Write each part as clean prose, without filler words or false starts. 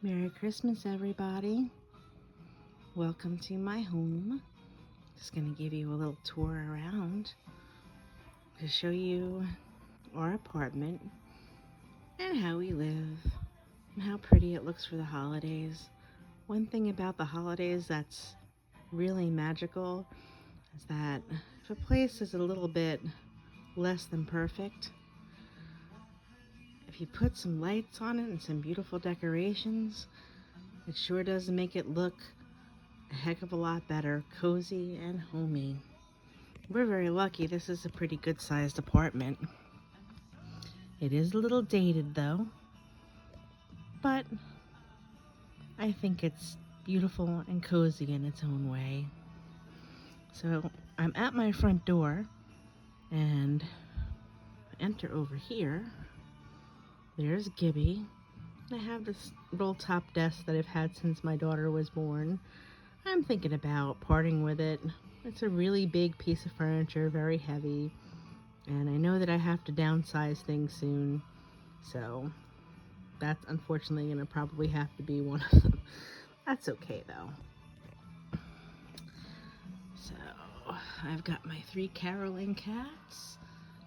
Merry Christmas, everybody. Welcome to my home. Just going to give you a little tour around to show you our apartment and how we live and how pretty it looks for the holidays. One thing about the holidays that's really magical is that if a place is a little bit less than perfect, if you put some lights on it and some beautiful decorations, it sure does make it look a heck of a lot better, cozy and homey. We're very lucky. This is a pretty good sized apartment. It is a little dated though, but I think it's beautiful and cozy in its own way. So I'm at my front door and enter over here. There's Gibby. I have this roll top desk that I've had since my daughter was born. I'm thinking about parting with it. It's a really big piece of furniture, very heavy, and I know that I have to downsize things soon, so that's unfortunately going to probably have to be one of them. That's okay though. So I've got my 3 caroling cats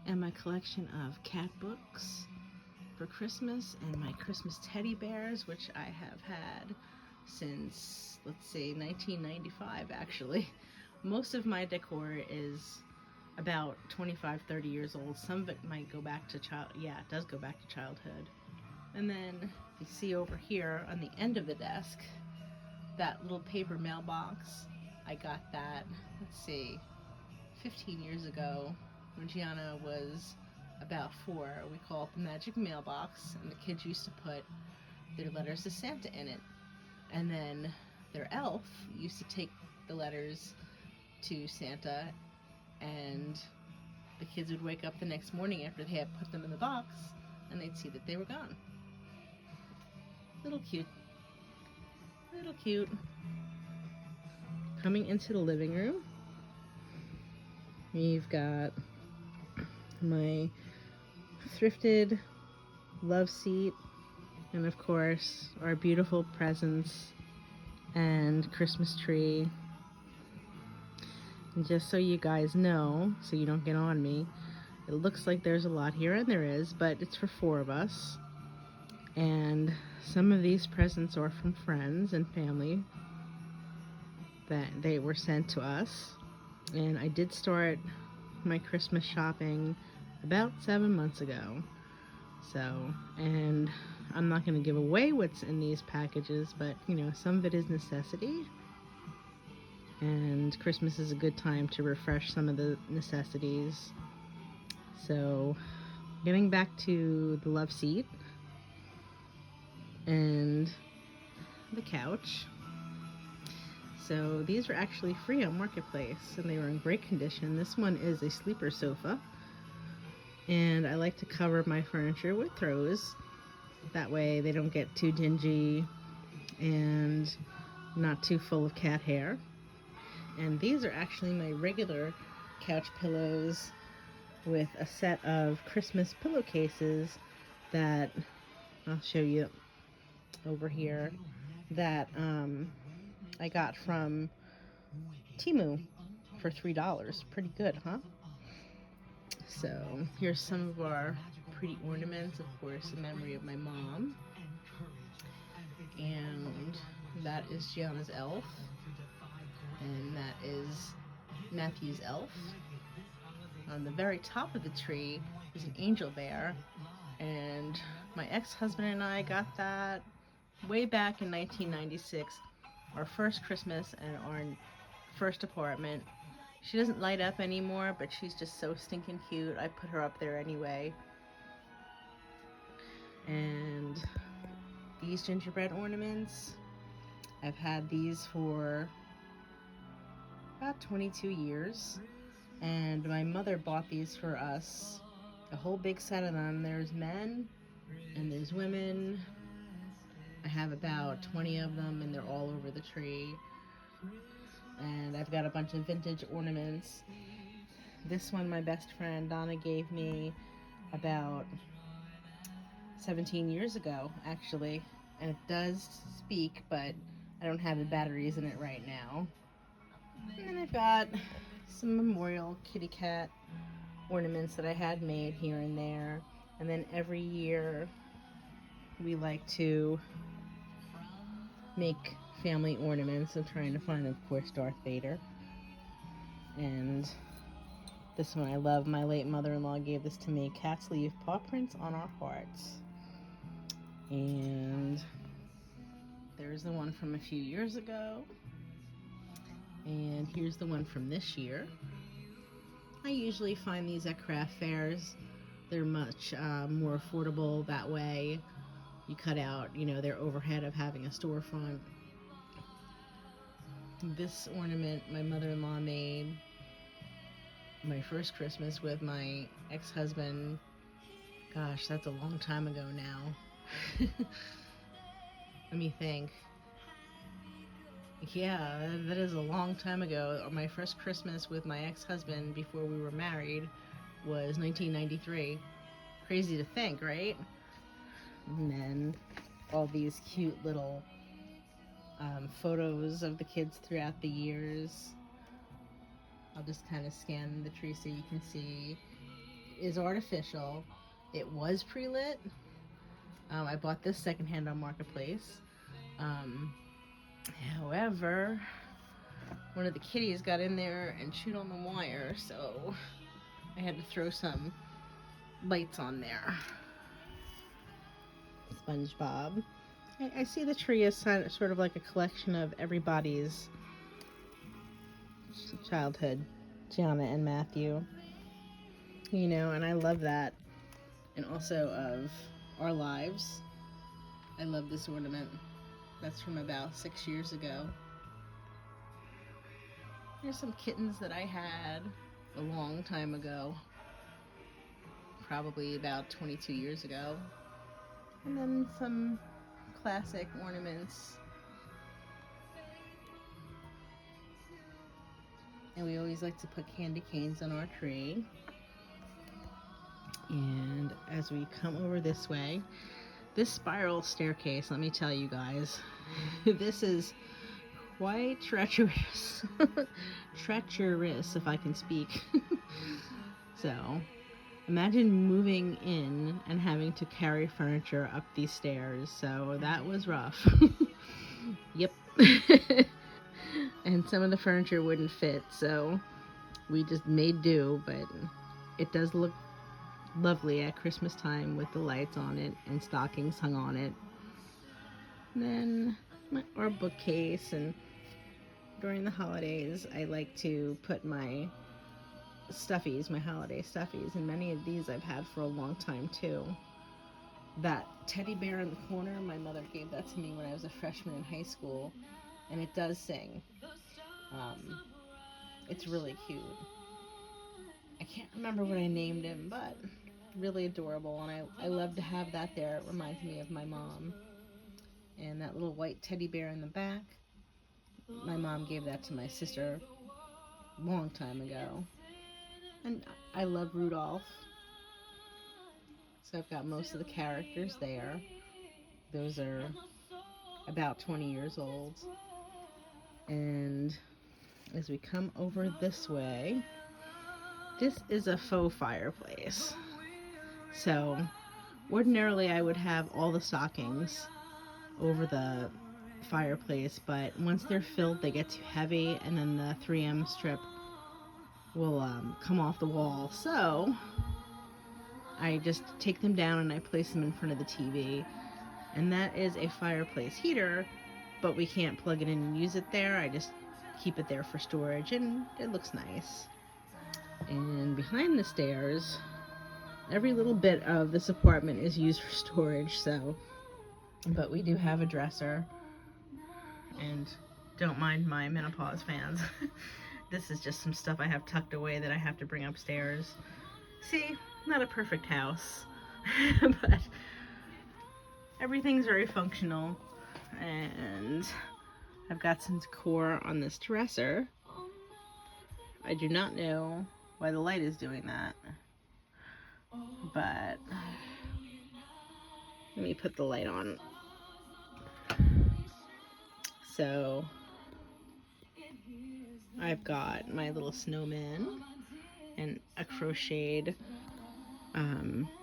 and my collection of cat books for Christmas and my Christmas teddy bears, which I have had since, let's see, 1995 actually. Most of my decor is about 25-30 years old. Some of it might go back to it does go back to childhood. And then you see over here on the end of the desk, that little paper mailbox. I got that, let's see, 15 years ago when Gianna was about 4. We call it the magic mailbox, and the kids used to put their letters to Santa in it. And then their elf used to take the letters to Santa, and the kids would wake up the next morning after they had put them in the box, and they'd see that they were gone. Little cute. Little cute. Coming into the living room, we've got my thrifted love seat, and of course our beautiful presents and Christmas tree. And just so you guys know, so you don't get on me, it looks like there's a lot here, and there is, but it's for 4 of us. And some of these presents are from friends and family that they were sent to us. And I did start my Christmas shopping about 7 months ago. So, and I'm not going to give away what's in these packages, but some of it is necessity. And Christmas is a good time to refresh some of the necessities. So, getting back to the love seat and the couch. So these were actually free on Marketplace, and they were in great condition. This one is a sleeper sofa, and I like to cover my furniture with throws. That way they don't get too dingy and not too full of cat hair. And these are actually my regular couch pillows with a set of Christmas pillowcases that I'll show you over here that I got from Temu for $3. Pretty good, huh? So here's some of our pretty ornaments, of course, in memory of my mom. And that is Gianna's elf. And that is Matthew's elf. On the very top of the tree is an angel bear. And my ex-husband and I got that way back in 1996. Our first Christmas and our first apartment. She doesn't light up anymore, but she's just so stinking cute. I put her up there anyway. And these gingerbread ornaments, I've had these for about 22 years. And my mother bought these for us. A whole big set of them. There's men and there's women. I have about 20 of them, and they're all over the tree. And I've got a bunch of vintage ornaments. This one my best friend Donna gave me about 17 years ago, actually. and it does speak, but I don't have the batteries in it right now. And then I've got some memorial kitty cat ornaments that I had made here and there. And then every year we like to make family ornaments. I'm trying to find, of course, Darth Vader. And this one I love. My late mother-in-law gave this to me. Cats leave paw prints on our hearts. And there's the one from a few years ago. And here's the one from this year. I usually find these at craft fairs. They're much more affordable that way. You cut out, their overhead of having a storefront. This ornament my mother-in-law made my first Christmas with my ex-husband. Gosh, that's a long time ago now. Let me think. Yeah, that is a long time ago. My first Christmas with my ex-husband before we were married was 1993. Crazy to think, right? And then all these cute little photos of the kids throughout the years. I'll just kind of scan the tree so you can see. It is artificial. It was pre-lit. I bought this secondhand on Marketplace. However, one of the kitties got in there and chewed on the wire, so I had to throw some lights on there. SpongeBob. I see the tree as sort of like a collection of everybody's childhood, Gianna and Matthew. And I love that. And also of our lives. I love this ornament. That's from about 6 years ago. There's some kittens that I had a long time ago. Probably about 22 years ago. And then some classic ornaments. And we always like to put candy canes on our tree. And as we come over this way, this spiral staircase, let me tell you guys, this is quite treacherous. Treacherous, if I can speak. So, imagine moving in and having to carry furniture up these stairs. So that was rough. Yep. And some of the furniture wouldn't fit, so we just made do, but it does look lovely at Christmas time with the lights on it and stockings hung on it. And then our bookcase, and during the holidays I like to put my stuffies, my holiday stuffies, and many of these I've had for a long time too. That teddy bear in the corner, my mother gave that to me when I was a freshman in high school, and it does sing. It's really cute. I can't remember what I named him, but really adorable, and I love to have that there. It reminds me of my mom. And that little white teddy bear in the back, my mom gave that to my sister a long time ago. And I love Rudolph, so I've got most of the characters there. Those are about 20 years old. And as we come over this way, this is a faux fireplace. So ordinarily I would have all the stockings over the fireplace, but once they're filled they get too heavy and then the 3M strip will come off the wall. So I just take them down and I place them in front of the TV. And that is a fireplace heater, but we can't plug it in and use it there. I just keep it there for storage, and it looks nice. And behind the stairs, every little bit of this apartment is used for storage, but we do have a dresser, and don't mind my menopause fans. This is just some stuff I have tucked away that I have to bring upstairs. See, not a perfect house, but everything's very functional. And I've got some decor on this dresser. I do not know why the light is doing that, but let me put the light on So I've got my little snowman and a crocheted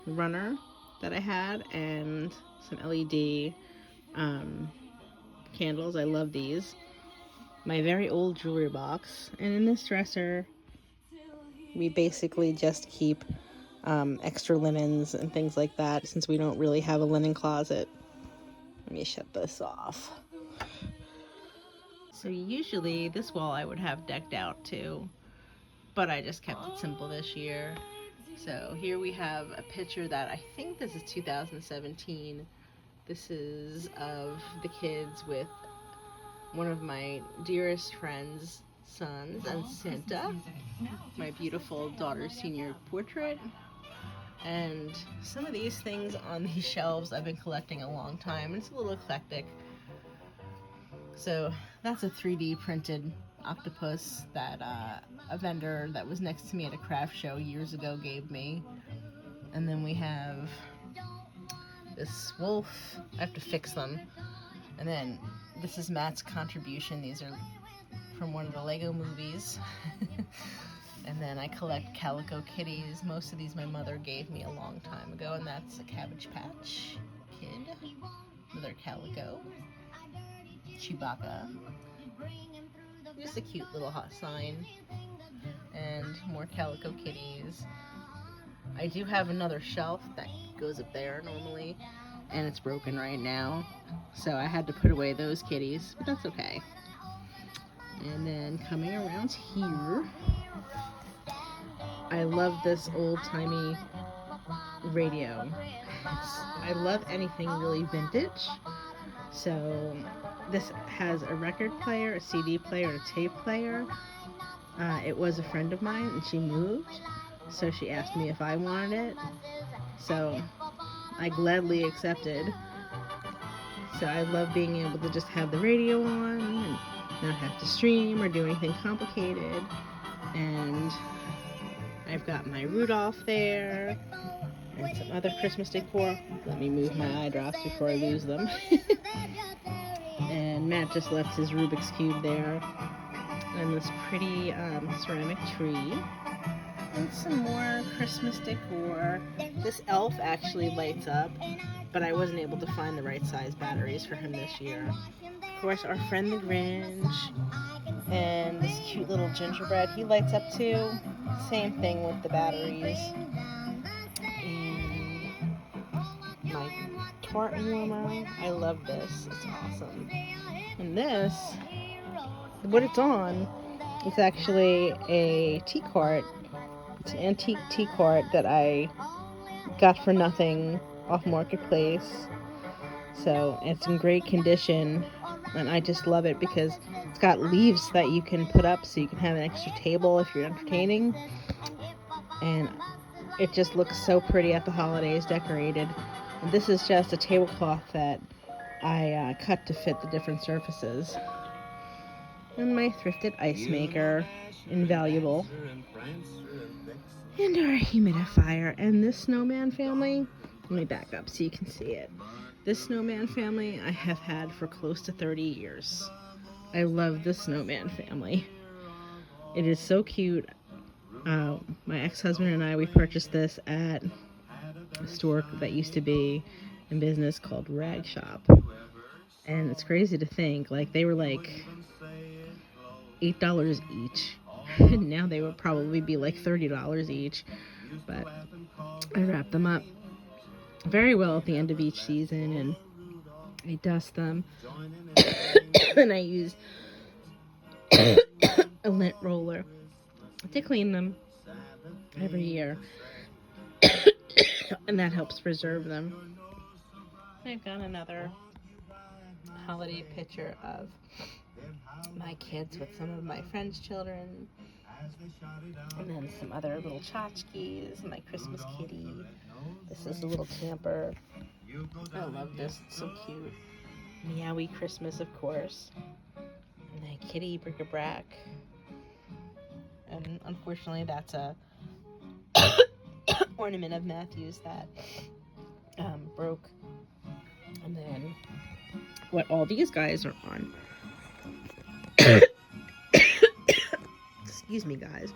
runner that I had, and some LED candles. I love these. My very old jewelry box, and in this dresser we basically just keep extra linens and things like that, since we don't really have a linen closet. Let me shut this off. So usually this wall I would have decked out too, but I just kept it simple this year. So here we have a picture that I think this is 2017. This is of the kids with one of my dearest friends' sons and Santa, my beautiful daughter's senior portrait. And some of these things on these shelves I've been collecting a long time. It's a little eclectic. So that's a 3D printed octopus that a vendor that was next to me at a craft show years ago gave me. And then we have this wolf. I have to fix them. And then this is Matt's contribution. These are from one of the Lego movies. And then I collect calico kitties. Most of these my mother gave me a long time ago, and that's a Cabbage Patch Kid. Another calico. Chewbacca. Just a cute little hot sign. And more calico kitties. I do have another shelf that goes up there normally, and it's broken right now. So I had to put away those kitties, but that's okay. And then coming around here, I love this old-timey radio. I love anything really vintage. So this has a record player, a CD player, and a tape player. It was a friend of mine, and she moved, so she asked me if I wanted it. So I gladly accepted. So I love being able to just have the radio on and not have to stream or do anything complicated. And I've got my Rudolph there and some other Christmas decor. Let me move my eye drops before I lose them. And Matt just left his Rubik's Cube there. And this pretty ceramic tree. And some more Christmas decor. This elf actually lights up, but I wasn't able to find the right size batteries for him this year. Of course, our friend the Grinch. And this cute little gingerbread, he lights up too. Same thing with the batteries. And my tartan warmer, I love this, it's awesome. And this, what it's on, it's actually a tea cart. It's an antique tea cart that I got for nothing off Marketplace. So it's in great condition, and I just love it because it's got leaves that you can put up so you can have an extra table if you're entertaining. And it just looks so pretty at the holidays, decorated. And this is just a tablecloth that I cut to fit the different surfaces. And my thrifted ice maker, invaluable. And our humidifier. And this snowman family, let me back up so you can see it. This snowman family I have had for close to 30 years. I love the snowman family. It is so cute. My ex-husband and I, we purchased this at a store that used to be in business called Rag Shop. And it's crazy to think, like, they were like $8 each. And now they would probably be like $30 each. But I wrap them up very well at the end of each season, and I dust them. And I use a lint roller to clean them every year. And that helps preserve them. I've got another holiday picture of my kids with some of my friends' children. And then some other little tchotchkes, my Christmas kitty. This is a little camper. I love this, it's so cute. Meowie Christmas, of course. And then kitty bric-a-brac. And unfortunately that's a ornament of Matthew's that broke. And then what all these guys are on Excuse me, guys.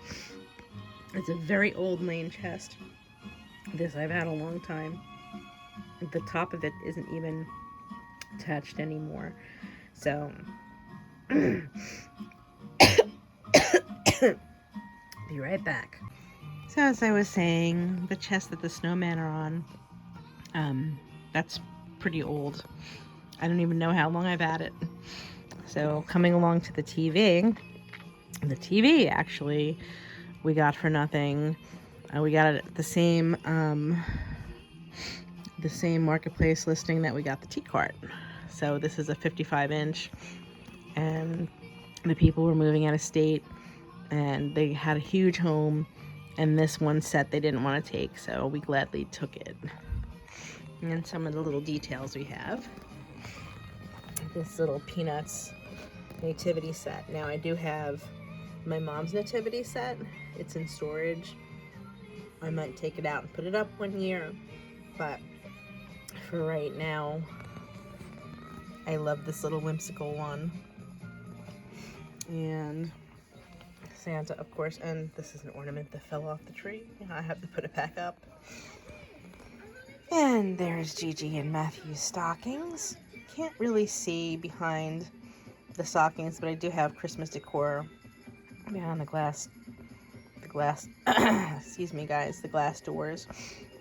It's a very old Lane chest. This I've had a long time. The top of it isn't even touched anymore. So, be right back. So as I was saying, the chest that the snowmen are on, that's pretty old. I don't even know how long I've had it. So coming along to the TV actually we got for nothing. We got it at the same marketplace listing that we got the T-Cart. So this is a 55-inch, and the people were moving out of state, and they had a huge home, and this one set they didn't want to take, so we gladly took it. And some of the little details we have. This little Peanuts nativity set. Now I do have my mom's nativity set. It's in storage. I might take it out and put it up one year, but for right now, I love this little whimsical one. And Santa, of course, and this is an ornament that fell off the tree. I have to put it back up. And there's Gigi and Matthew's stockings. Can't really see behind the stockings, but I do have Christmas decor behind the glass, excuse me guys, the glass doors.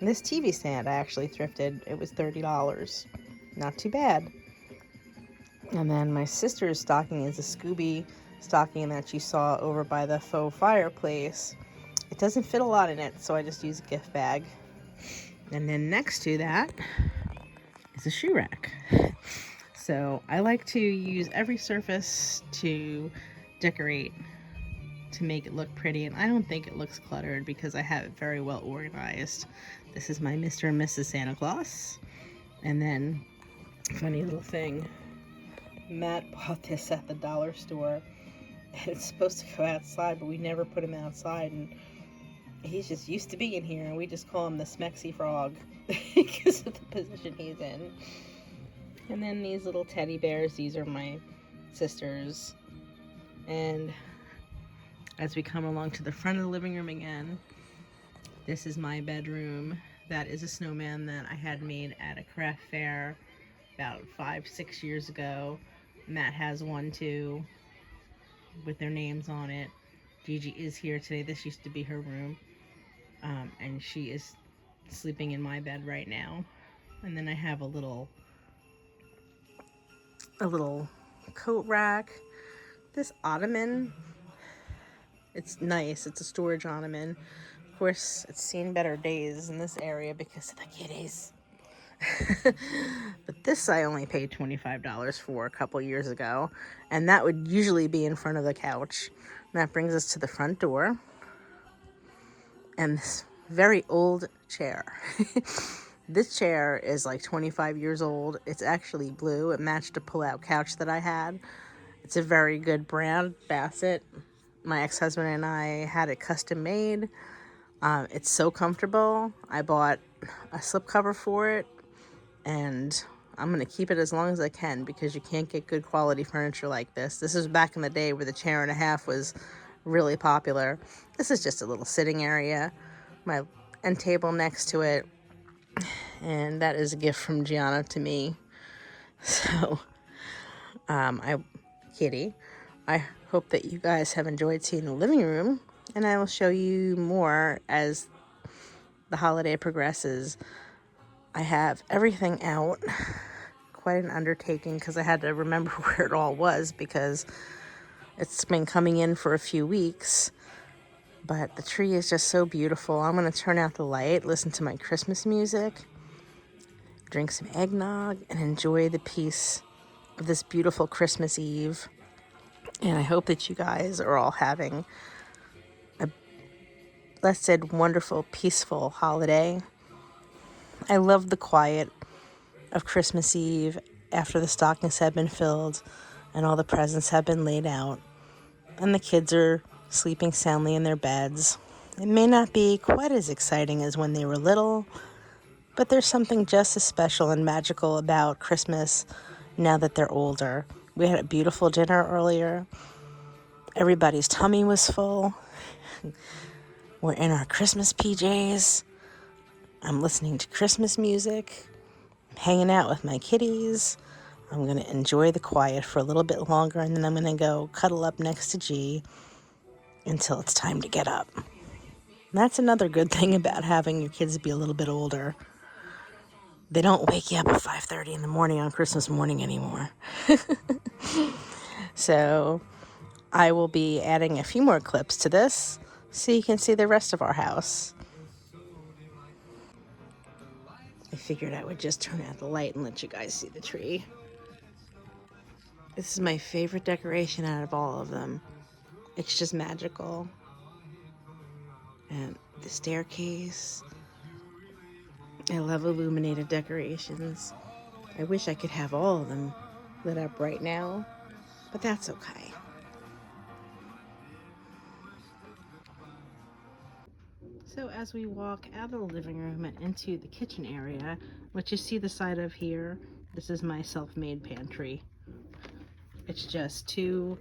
And this TV stand I actually thrifted. It was $30. Not too bad. And then my sister's stocking is a Scooby stocking that you saw over by the faux fireplace. It doesn't fit a lot in it, so I just use a gift bag. And then next to that is a shoe rack. So I like to use every surface to decorate, to make it look pretty, and I don't think it looks cluttered because I have it very well organized. This is my Mr. and Mrs. Santa Claus. And then, funny little thing, Matt bought this at the dollar store, and it's supposed to go outside, but we never put him outside, and he's just used to being here, and we just call him the Smexy Frog because of the position he's in. And then these little teddy bears, these are my sister's. And as we come along to the front of the living room again, this is my bedroom. That is a snowman that I had made at a craft fair about 5-6 years ago. Matt has one too with their names on it. Gigi is here today. This used to be her room. And she is sleeping in my bed right now. And then I have a little coat rack. This ottoman, it's nice. It's a storage ottoman. Of course, it's seen better days in this area because of the kitties. But this I only paid $25 for a couple years ago, and that would usually be in front of the couch. And that brings us to the front door and this very old chair. This chair is like 25 years old. It's actually blue. It matched a pull-out couch that I had. It's a very good brand, Bassett. My ex-husband and I had it custom made. It's so comfortable. I bought a slipcover for it, and I'm going to keep it as long as I can because you can't get good quality furniture like this. This is back in the day where the chair and a half was really popular. This is just a little sitting area. My end table next to it. And that is a gift from Gianna to me. So, Kitty, I hope that you guys have enjoyed seeing the living room, and I will show you more as the holiday progresses. I have everything out. Quite an undertaking because I had to remember where it all was because it's been coming in for a few weeks. But the tree is just so beautiful. I'm going to turn out the light, listen to my Christmas music, drink some eggnog, and enjoy the peace of this beautiful Christmas Eve. And I hope that you guys are all having a blessed, wonderful, peaceful holiday. I love the quiet of Christmas Eve after the stockings have been filled and all the presents have been laid out and the kids are sleeping soundly in their beds. It may not be quite as exciting as when they were little, but there's something just as special and magical about Christmas now that they're older. We had a beautiful dinner earlier, Everybody's tummy was full. We're in our Christmas PJs. I'm listening to Christmas music. I'm hanging out with my kitties. I'm going to enjoy the quiet for a little bit longer, and then I'm going to go cuddle up next to G until it's time to get up. And that's another good thing about having your kids be a little bit older. They don't wake you up at 5:30 in the morning on Christmas morning anymore. So I will be adding a few more clips to this so you can see the rest of our house. I figured I would just turn out the light and let you guys see the tree. This is my favorite decoration out of all of them. It's just magical. And the staircase. I love illuminated decorations. I wish I could have all of them lit up right now, but that's okay. So as we walk out of the living room and into the kitchen area, what you see the side of here, this is my self-made pantry. It's just two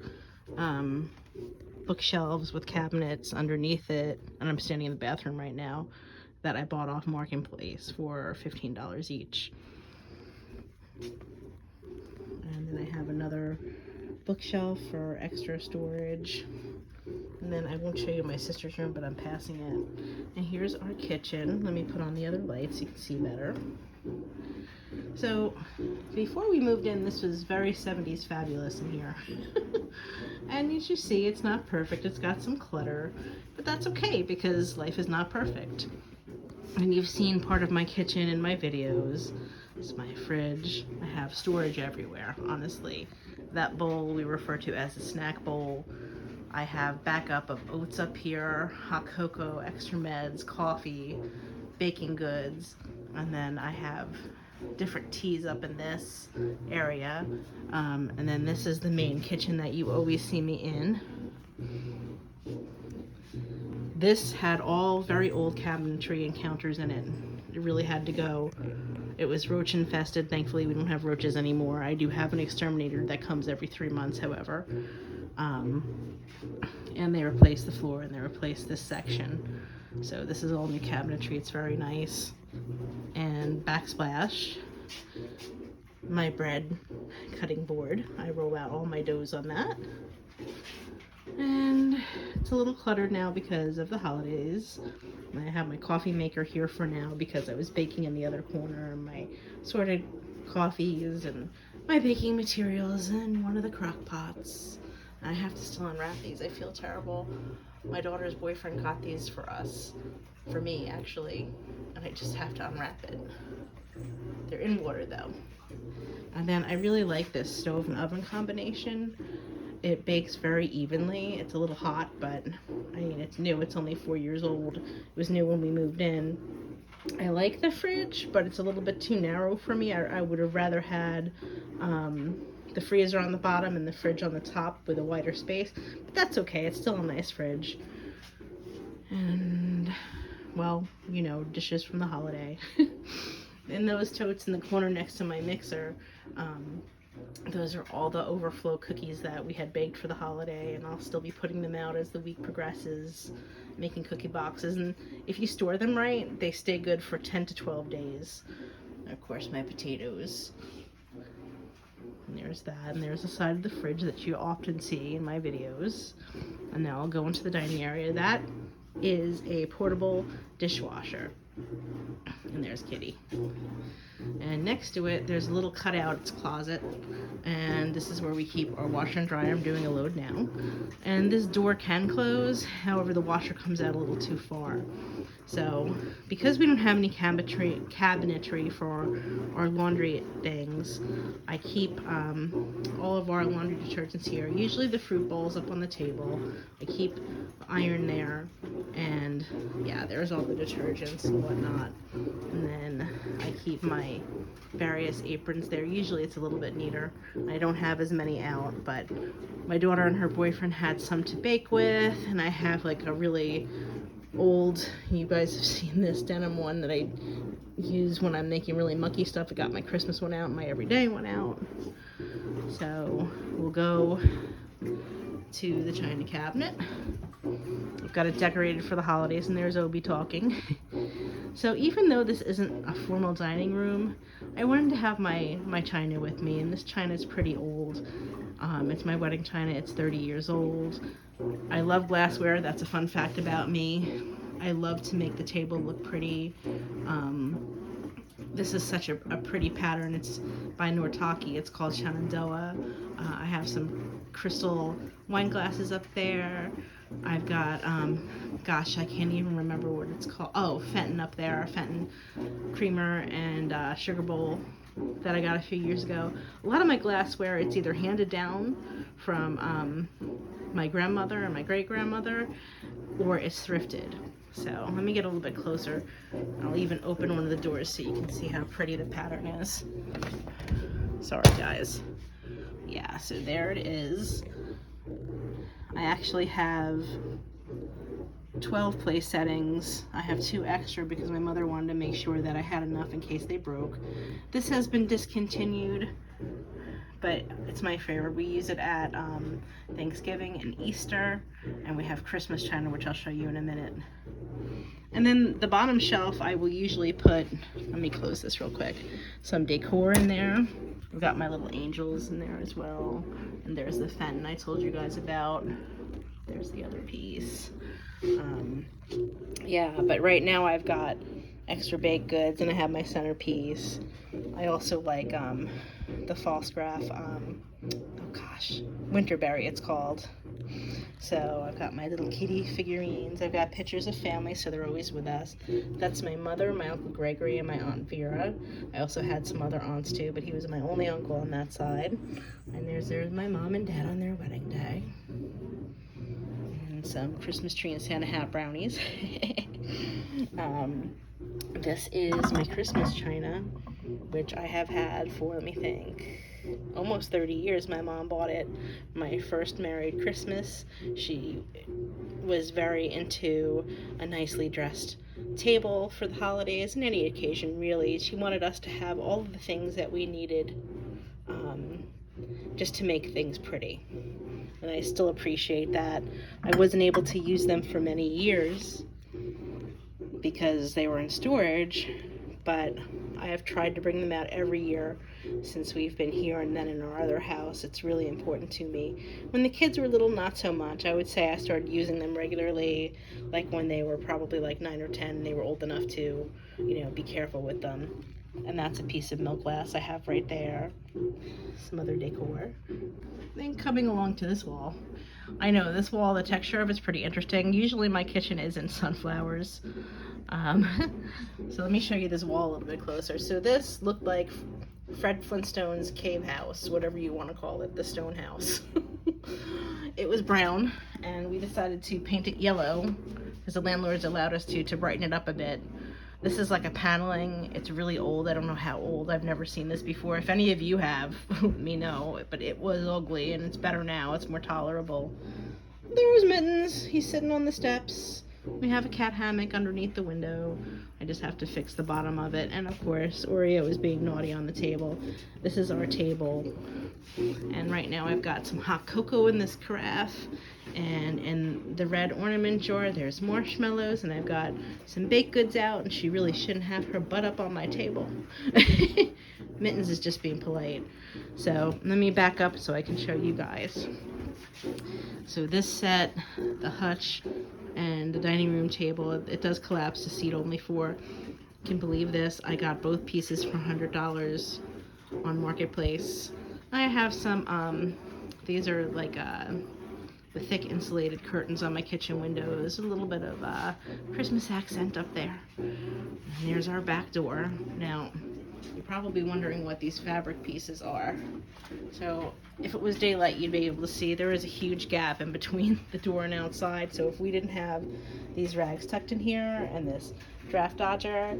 bookshelves with cabinets underneath it, and I'm standing in the bathroom right now, that I bought off Marketplace for $15 each. And then I have another bookshelf for extra storage. And then I won't show you my sister's room, but I'm passing it. And here's our kitchen. Let me put on the other lights so you can see better. So before we moved in, this was very 70s fabulous in here. And as you see, it's not perfect. It's got some clutter, but that's okay because life is not perfect. And you've seen part of my kitchen in my videos. It's my fridge. I have storage everywhere, honestly. That bowl we refer to as a snack bowl. I have backup of oats up here, hot cocoa, extra meds, coffee, baking goods, and then I have different teas up in this area. And then this is the main kitchen that you always see me in. This had all very old cabinetry and counters in it. It really had to go. It was roach infested. Thankfully, we don't have roaches anymore. I do have an exterminator that comes every 3 months, however. And they replaced the floor and they replaced this section. So this is all new cabinetry. It's very nice. And backsplash, my bread cutting board. I roll out all my doughs on that. And it's a little cluttered now because of the holidays. I have my coffee maker here for now because I was baking in the other corner. My sorted coffees and my baking materials and one of the crock pots. I have to still unwrap these. I feel terrible. My daughter's boyfriend got these for us. For me, actually. And I just have to unwrap it. They're in water, though. And then I really like this stove and oven combination. It bakes very evenly. It's a little hot, but I mean, it's new. It's only 4 years old. It was new when we moved in. I like the fridge, but it's a little bit too narrow for me. I would have rather had the freezer on the bottom and the fridge on the top with a wider space, but that's okay. It's still a nice fridge. And, well, you know, dishes from the holiday. And those totes in the corner next to my mixer, those are all the overflow cookies that we had baked for the holiday, and I'll still be putting them out as the week progresses, making cookie boxes. And if you store them right, they stay good for 10 to 12 days. And of course, my potatoes. And there's that, and there's the side of the fridge that you often see in my videos. And now I'll go into the dining area. That is a portable dishwasher. And there's Kitty. And next to it, there's a little cutout. It's a closet. And this is where we keep our washer and dryer. I'm doing a load now. And this door can close. However, the washer comes out a little too far. So, because we don't have any cabinetry for our laundry things, I keep all of our laundry detergents here. Usually the fruit bowls up on the table. I keep the iron there. And yeah, there's all the detergents and whatnot. And then I keep my various aprons there. Usually it's a little bit neater. I don't have as many out, but my daughter and her boyfriend had some to bake with, and I have like a really old, you guys have seen this denim one that I use when I'm making really mucky stuff. I got my Christmas one out, my everyday one out. So we'll go to the china cabinet. I've got it decorated for the holidays, and there's Obi talking. So even though this isn't a formal dining room, I wanted to have my china with me, and this china is pretty old. It's my wedding china. It's 30 years old. I love glassware. That's a fun fact about me. I love to make the table look pretty. This is such a pretty pattern. It's by Nortaki. It's called Shenandoah. I have some crystal wine glasses up there. I've got, gosh, I can't even remember what it's called. Oh, Fenton up there, Fenton creamer and sugar bowl that I got a few years ago. A lot of my glassware, it's either handed down from my grandmother and my great-grandmother, or it's thrifted. So let me get a little bit closer. I'll even open one of the doors so you can see how pretty the pattern is. Sorry, guys. Yeah, so there it is. I actually have 12 place settings. I have 2 extra because my mother wanted to make sure that I had enough in case they broke. This has been discontinued, but it's my favorite. We use it at Thanksgiving and Easter, and we have Christmas china, which I'll show you in a minute. And then the bottom shelf, I will usually put, let me close this real quick, some decor in there. We've got my little angels in there as well. And there's the Fenton I told you guys about. There's the other piece. Yeah, but right now I've got extra baked goods, and I have my centerpiece. I also like the Falstaff, oh gosh, Winterberry it's called. So I've got my little kitty figurines. I've got pictures of family, so they're always with us. That's my mother, my Uncle Gregory, and my Aunt Vera. I also had some other aunts too, but he was my only uncle on that side. And there's my mom and dad on their wedding day. And some Christmas tree and Santa hat brownies. This is my Christmas china, which I have had for, let me think, almost 30 years. My mom bought it my first married Christmas. She was very into a nicely dressed table for the holidays and any occasion, really. She wanted us to have all of the things that we needed just to make things pretty. And I still appreciate that. I wasn't able to use them for many years because they were in storage, but I have tried to bring them out every year since we've been here, and then in our other house. It's really important to me. When the kids were little, not so much. I would say I started using them regularly, like when they were probably like 9 or 10, and they were old enough to, you know, be careful with them. And that's a piece of milk glass I have right there. Some other decor. Then coming along to this wall. I know this wall, the texture of it's pretty interesting. Usually my kitchen is in sunflowers. So let me show you this wall a little bit closer. So this looked like Fred Flintstone's cave house, whatever you want to call it, the stone house. It was brown, and we decided to paint it yellow because the landlords allowed us to brighten it up a bit. This is like a paneling. It's really old. I don't know how old. I've never seen this before. If any of you have, let me know. But it was ugly, and it's better now. It's more tolerable. There's Mittens. He's sitting on the steps. We have a cat hammock underneath the window. I just have to fix the bottom of it. And of course, Oreo is being naughty on the table. This is our table. And right now I've got some hot cocoa in this carafe. And in the red ornament jar, there's marshmallows. And I've got some baked goods out. And she really shouldn't have her butt up on my table. Mittens is just being polite. So let me back up so I can show you guys. So this set, the hutch, and the dining room table, it does collapse to seat only 4. Can believe this. I got both pieces for $100 on Marketplace. I have some, these are like the thick insulated curtains on my kitchen windows. A little bit of Christmas accent up there. And there's our back door. Now, you're probably wondering what these fabric pieces are. So if it was daylight, you'd be able to see there is a huge gap in between the door and outside. So if we didn't have these rags tucked in here and this draft dodger,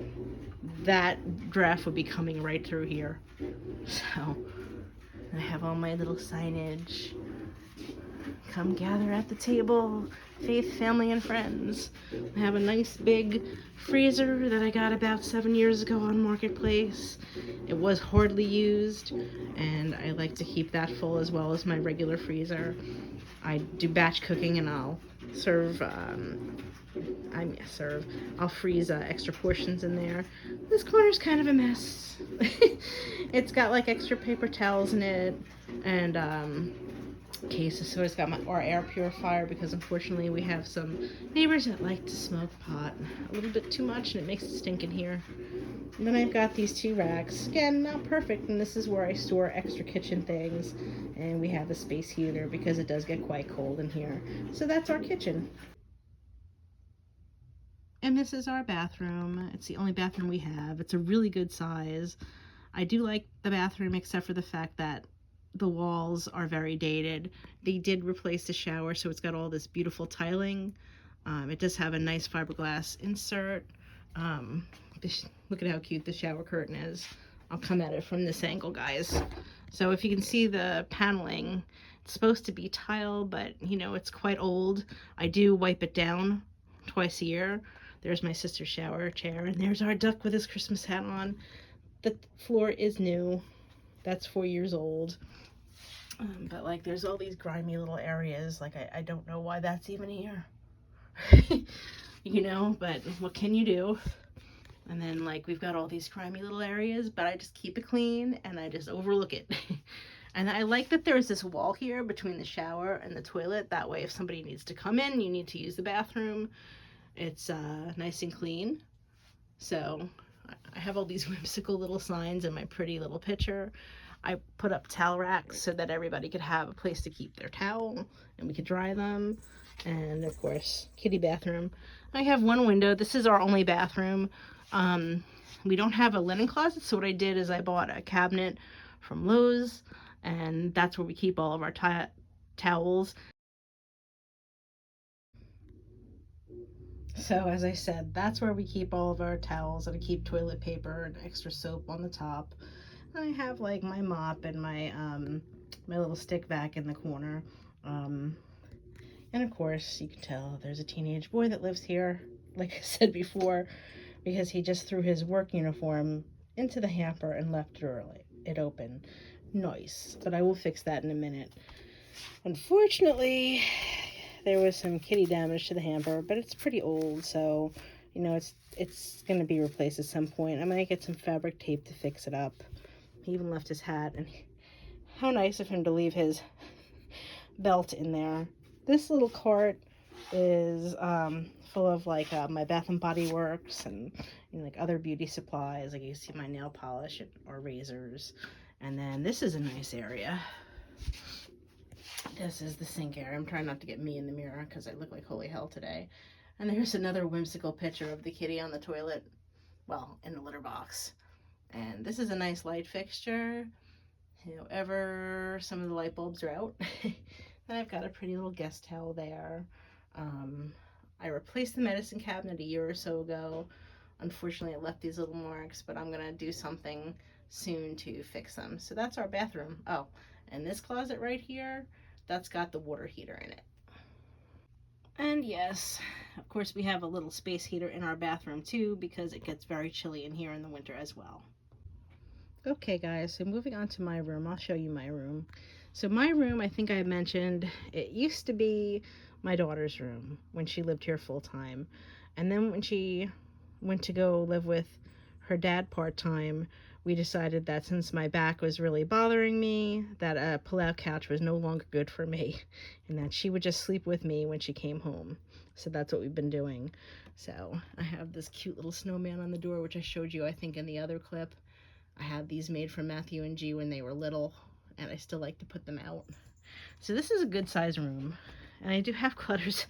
that draft would be coming right through here. So I have all my little signage, Come gather at the table, faith, family, and friends. I have a nice big freezer that I got about 7 years ago on Marketplace. It was hardly used, and I like to keep that full as well as my regular freezer. I do batch cooking, and I'll serve, I'll freeze extra portions in there. This corner's kind of a mess. It's got like extra paper towels in it, and cases, so it's got our air purifier, because unfortunately we have some neighbors that like to smoke pot a little bit too much, and it makes it stink in here. And then I've got these 2 racks, again not perfect, and this is where I store extra kitchen things, and we have a space heater because it does get quite cold in here. So that's our kitchen. And this is our bathroom. It's the only bathroom we have. It's a really good size. I do like the bathroom, except for the fact that the walls are very dated. They did replace the shower, so it's got all this beautiful tiling. It does have a nice fiberglass insert. Look at how cute the shower curtain is. I'll come at it from this angle, guys. So if you can see the paneling, it's supposed to be tile, but you know, it's quite old. I do wipe it down twice a year. There's my sister's shower chair, and there's our duck with his Christmas hat on. The floor is new. That's 4 years old. But like, there's all these grimy little areas. Like, I don't know why that's even here. You know, but what can you do? And then like, we've got all these grimy little areas, but I just keep it clean and I just overlook it. And I like that there's this wall here between the shower and the toilet. That way, if somebody needs to come in, you need to use the bathroom, it's nice and clean. So I have all these whimsical little signs in my pretty little picture. I put up towel racks so that everybody could have a place to keep their towel and we could dry them. And of course, kitty bathroom. I have one window. This is our only bathroom. We don't have a linen closet, so what I did is I bought a cabinet from Lowe's, and that's where we keep all of our towels. So as I said, that's where we keep all of our towels, and I keep toilet paper and extra soap on the top. And I have like my mop and my my little stick vac in the corner. And of course, you can tell there's a teenage boy that lives here, like I said before, because he just threw his work uniform into the hamper and left it open. Nice, but I will fix that in a minute. Unfortunately, there was some kitty damage to the hamper, but it's pretty old, so you know, it's gonna be replaced at some point. I might get some fabric tape to fix it up. He even left his hat, and how nice of him to leave his belt in there. This little cart is full of like my Bath and Body Works and you know, like other beauty supplies. Like you see my nail polish or razors. And then this is a nice area. This is the sink area. I'm trying not to get me in the mirror because I look like holy hell today. And there's another whimsical picture of the kitty on the toilet, well, in the litter box. And this is a nice light fixture. However, some of the light bulbs are out. And I've got a pretty little guest towel there. I replaced the medicine cabinet a year or so ago. Unfortunately, it left these little marks, but I'm gonna do something soon to fix them. So that's our bathroom. Oh, and this closet right here, that's got the water heater in it. And yes, of course, we have a little space heater in our bathroom too, because it gets very chilly in here in the winter as well. Okay guys, so moving on to my room, I'll show you my room. So my room, I think I mentioned, it used to be my daughter's room when she lived here full time. And then when she went to go live with her dad part-time, we decided that since my back was really bothering me, that a pull-out couch was no longer good for me, and that she would just sleep with me when she came home. So that's what we've been doing. So I have this cute little snowman on the door, which I showed you, I think, in the other clip. I had these made from Matthew and G when they were little, and I still like to put them out. So this is a good size room, and I do have clutters,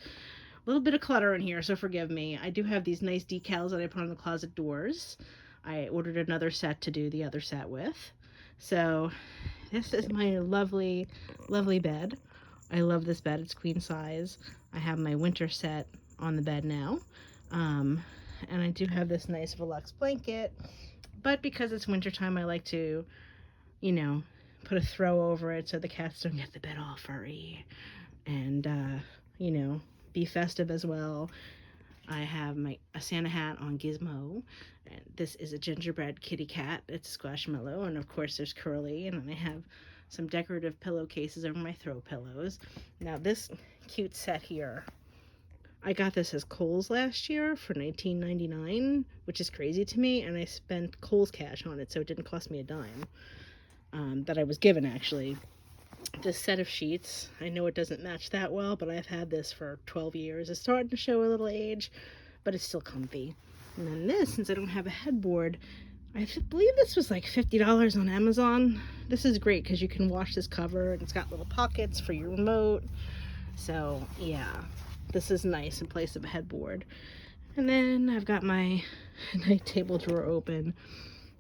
a little bit of clutter in here, so forgive me. I do have these nice decals that I put on the closet doors. I ordered another set to do the other set with. So this is my lovely, lovely bed. I love this bed. It's queen size. I have my winter set on the bed now. And I do have this nice Velux blanket. But because it's wintertime, I like to, you know, put a throw over it so the cats don't get the bed all furry. and, you know, be festive as well. I have a Santa hat on Gizmo, and this is a gingerbread kitty cat. It's Squashmallow, and of course there's Curly, and then I have some decorative pillowcases over my throw pillows. Now this cute set here, I got this as Kohl's last year for $19.99, which is crazy to me, and I spent Kohl's cash on it, so it didn't cost me a dime. That I was given, actually. This set of sheets, I know it doesn't match that well, but I've had this for 12 years. It's starting to show a little age, but it's still comfy. And then this, since I don't have a headboard, I believe this was like $50 on Amazon. This is great because you can wash this cover, and it's got little pockets for your remote. So yeah, this is nice in place of a headboard. And then I've got my night table drawer open.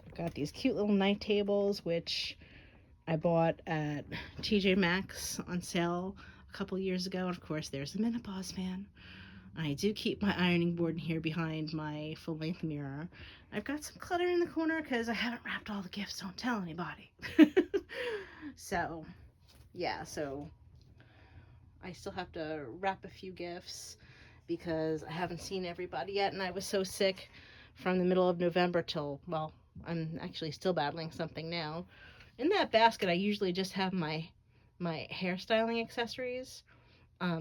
I've got these cute little night tables, which I bought at TJ Maxx on sale a couple years ago. And of course, there's the menopause fan. I do keep my ironing board in here behind my full-length mirror. I've got some clutter in the corner because I haven't wrapped all the gifts. Don't tell anybody. So, yeah, so I still have to wrap a few gifts because I haven't seen everybody yet, and I was so sick from the middle of November till, well, I'm actually still battling something now. In that basket, I usually just have my hairstyling accessories,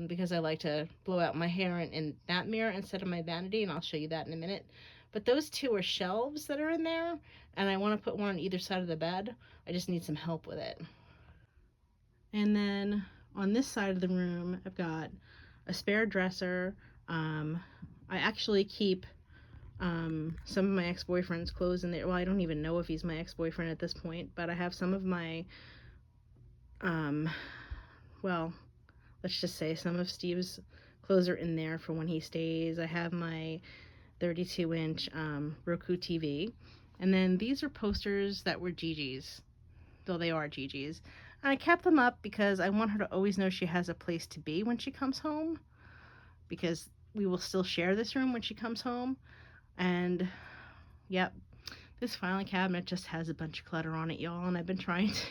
because I like to blow out my hair in that mirror instead of my vanity, and I'll show you that in a minute. But those two are shelves that are in there, and I want to put one on either side of the bed. I just need some help with it. And then on this side of the room, I've got a spare dresser. I actually keep some of my ex-boyfriend's clothes in there. Well, I don't even know if he's my ex-boyfriend at this point, but I have some of my, well, let's just say some of Steve's clothes are in there for when he stays. I have my 32-inch Roku TV. And then these are posters that were Gigi's, though they are Gigi's. And I kept them up because I want her to always know she has a place to be when she comes home, because we will still share this room when she comes home. And yep, this filing cabinet just has a bunch of clutter on it, y'all, and I've been trying to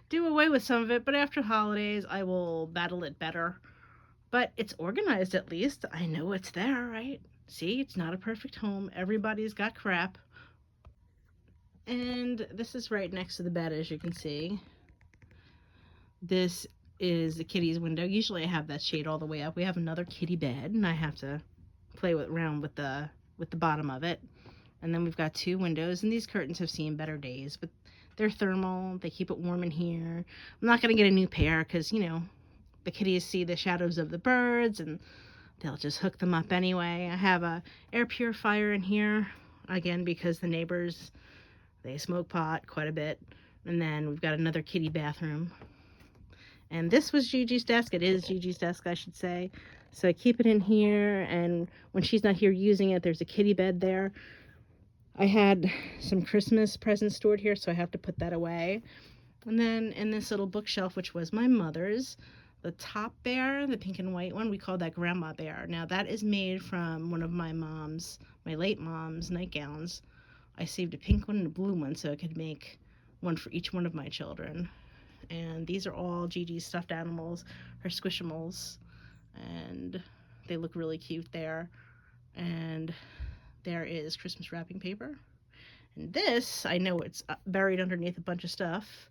do away with some of it, but after holidays I will battle it better. But it's organized, at least. I know it's there, right? See, it's not a perfect home. Everybody's got crap. And this is right next to the bed, as you can see. This is the kitty's window. Usually I have that shade all the way up. We have another kitty bed, and I have to play around with the bottom of it. And then we've got two windows, and these curtains have seen better days, but they're thermal. They keep it warm in here. I'm not going to get a new pair because, you know, the kitties see the shadows of the birds, and they'll just hook them up anyway. I have a air purifier in here, again, because the neighbors, they smoke pot quite a bit. And then we've got another kitty bathroom. And this was Gigi's desk. It is Gigi's desk, I should say. So I keep it in here, and when she's not here using it, there's a kitty bed there. I had some Christmas presents stored here, so I have to put that away. And then in this little bookshelf, which was my mother's, the top bear, the pink and white one, we call that Grandma Bear. Now that is made from one of my late mom's nightgowns. I saved a pink one and a blue one so I could make one for each one of my children. And these are all Gigi's stuffed animals, her Squishimals, and they look really cute there. And there is Christmas wrapping paper. And this, I know it's buried underneath a bunch of stuff.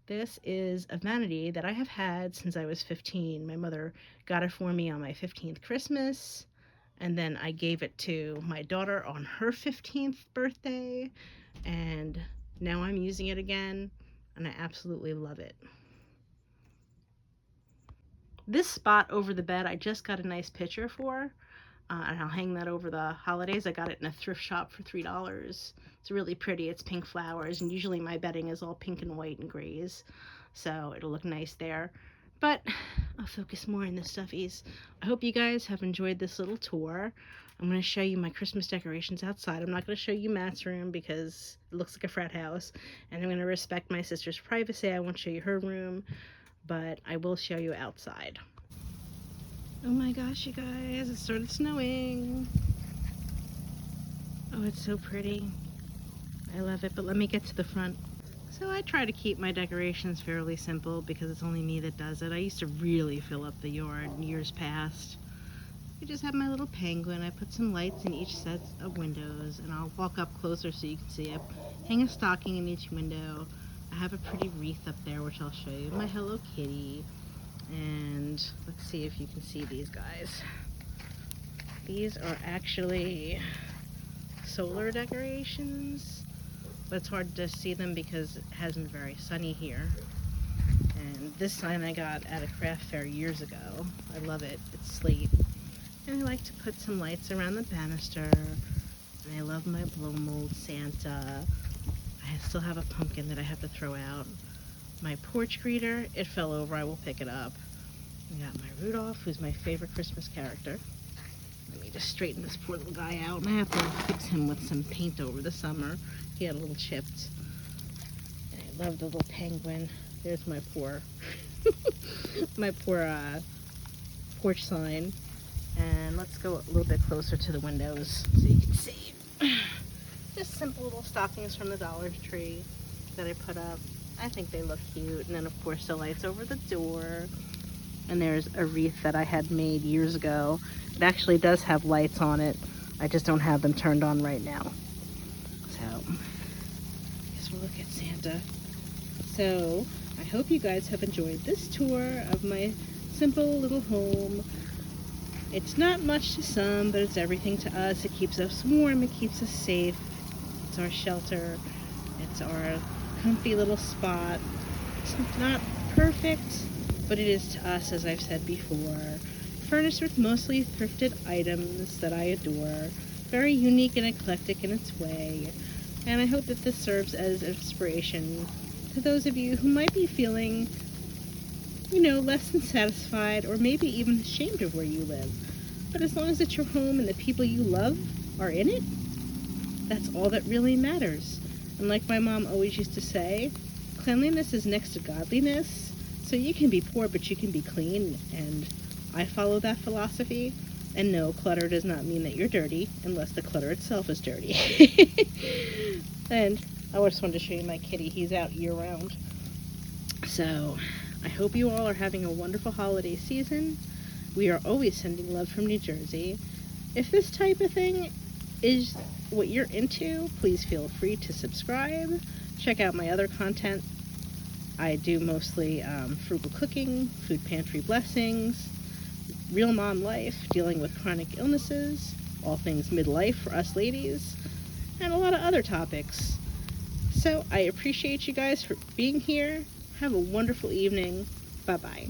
This is a vanity that I have had since I was 15. My mother got it for me on my 15th Christmas, and then I gave it to my daughter on her 15th birthday, and now I'm using it again, and I absolutely love it. This spot over the bed, I just got a nice picture for, and I'll hang that over the holidays. I got it in a thrift shop for $3. It's really pretty. It's pink flowers, and usually my bedding is all pink and white and grays, so it'll look nice there. But I'll focus more on the stuffies. I hope you guys have enjoyed this little tour. I'm going to show you my Christmas decorations outside. I'm not going to show you Matt's room because it looks like a frat house, and I'm going to respect my sister's privacy. I won't show you her room, but I will show you outside. Oh my gosh, you guys, it started snowing. Oh, it's so pretty. I love it, but let me get to the front. So I try to keep my decorations fairly simple because it's only me that does it. I used to really fill up the yard in years past. I just have my little penguin. I put some lights in each set of windows, and I'll walk up closer so you can see. I hang a stocking in each window. I have a pretty wreath up there, which I'll show you. My Hello Kitty. And let's see if you can see these guys. These are actually solar decorations, but it's hard to see them because it hasn't been very sunny here. And this sign I got at a craft fair years ago. I love it. It's slate. And I like to put some lights around the banister. And I love my blow mold Santa. I still have a pumpkin that I have to throw out. My porch greeter, it fell over. I will pick it up. I got my Rudolph, who's my favorite Christmas character. Let me just straighten this poor little guy out. And I have to fix him with some paint over the summer. He had a little chipped. And I love the little penguin. There's my poor, my poor porch sign. And let's go a little bit closer to the windows so you can see. Just simple little stockings from the Dollar Tree that I put up. I think they look cute. And then of course the lights over the door. And there's a wreath that I had made years ago. It actually does have lights on it. I just don't have them turned on right now. So, I guess we'll look at Santa. So, I hope you guys have enjoyed this tour of my simple little home. It's not much to some, but it's everything to us. It keeps us warm, it keeps us safe. It's our shelter. It's our comfy little spot. It's not perfect, but it is to us, as I've said before. Furnished with mostly thrifted items that I adore. Very unique and eclectic in its way. And I hope that this serves as inspiration to those of you who might be feeling, you know, less than satisfied or maybe even ashamed of where you live. But as long as it's your home and the people you love are in it, that's all that really matters. And like my mom always used to say, cleanliness is next to godliness. So you can be poor, but you can be clean, and I follow that philosophy. And no, clutter does not mean that you're dirty, unless the clutter itself is dirty. And I just wanted to show you my kitty. He's out year-round. So, I hope you all are having a wonderful holiday season. We are always sending love from New Jersey. If this type of thing is what you're into, please feel free to subscribe. Check out my other content. I do mostly frugal cooking, food pantry blessings, real mom life, dealing with chronic illnesses, all things midlife for us ladies, and a lot of other topics. So I appreciate you guys for being here. Have a wonderful evening. Bye-bye.